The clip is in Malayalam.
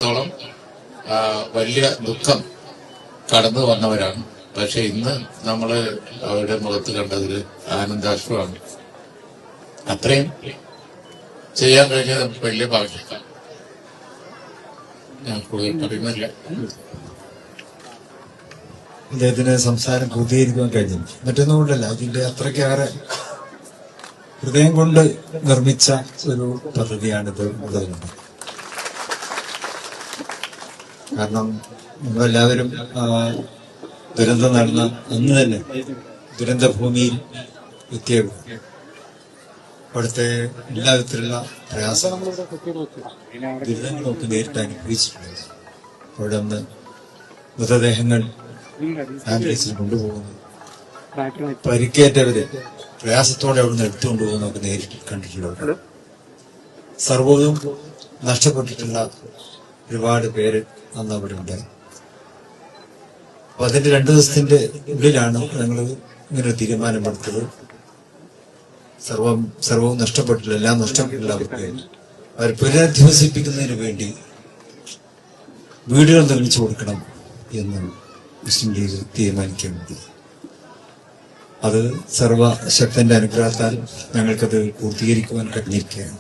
ത്തോളം വലിയ ദുഃഖം കടന്നു വന്നവരാണ്. പക്ഷെ ഇന്ന് നമ്മൾ അവരുടെ മുഖത്ത് കണ്ടതിൽ ആനന്ദാശ്രമാണ്. അത്രയും ചെയ്യാൻ കഴിഞ്ഞത് നമുക്ക് വലിയ ഭാഗ്യമാണ്. ഞാൻ കൂടുതൽ പറയുന്നില്ല. അദ്ദേഹത്തിന് സംസാരം പൂർത്തീകരിക്കാൻ കഴിഞ്ഞു. മറ്റൊന്നുകൊണ്ടല്ല, അതിന്റെ അത്രയ്ക്കേറെ ഹൃദയം കൊണ്ട് നിർമ്മിച്ച ഒരു പദ്ധതിയാണിത് മുതലുണ്ട്. കാരണം നമ്മളെല്ലാവരും ദുരന്തം നടന്ന അന്ന് തന്നെ ദുരന്ത ഭൂമിയിൽ എത്തിയത് അവിടുത്തെ എല്ലാ വിധത്തിലുള്ള പ്രയാസങ്ങളും ദുരിതങ്ങളൊക്കെ നേരിട്ട് അനുഭവിച്ചിട്ടുണ്ട്. അവിടെ നിന്ന് മൃതദേഹങ്ങൾ ആംബുലൻസിൽ കൊണ്ടുപോകുന്നു, പരിക്കേറ്റവര് പ്രയാസത്തോടെ അവിടെ നിന്ന് എടുത്തുകൊണ്ടുപോകുന്നതൊക്കെ നേരിട്ട് കണ്ടിട്ടുള്ളത്. സർവ്വതും നഷ്ടപ്പെട്ടിട്ടുള്ള ഒരുപാട് പേര് അന്ന് അവിടെ ഉണ്ടായി. അപ്പൊ അതിന്റെ 2 ദിവസത്തിന്റെ ഉള്ളിലാണ് ഞങ്ങൾ ഇങ്ങനെ തീരുമാനമെടുത്തത്. സർവവും നഷ്ടപ്പെട്ടില്ല, എല്ലാം നഷ്ടപ്പെട്ടില്ല. അവർ പുനരധിവസിപ്പിക്കുന്നതിന് വേണ്ടി വീടുകൾ നിർമ്മിച്ചു കൊടുക്കണം എന്ന് മുസ്ലിം ലീഗ് തീരുമാനിക്കുന്നത്. അത് സർവശക്തന്റെ അനുഗ്രഹത്താൽ ഞങ്ങൾക്കത് പൂർത്തീകരിക്കുവാൻ കഴിഞ്ഞിരിക്കുകയാണ്.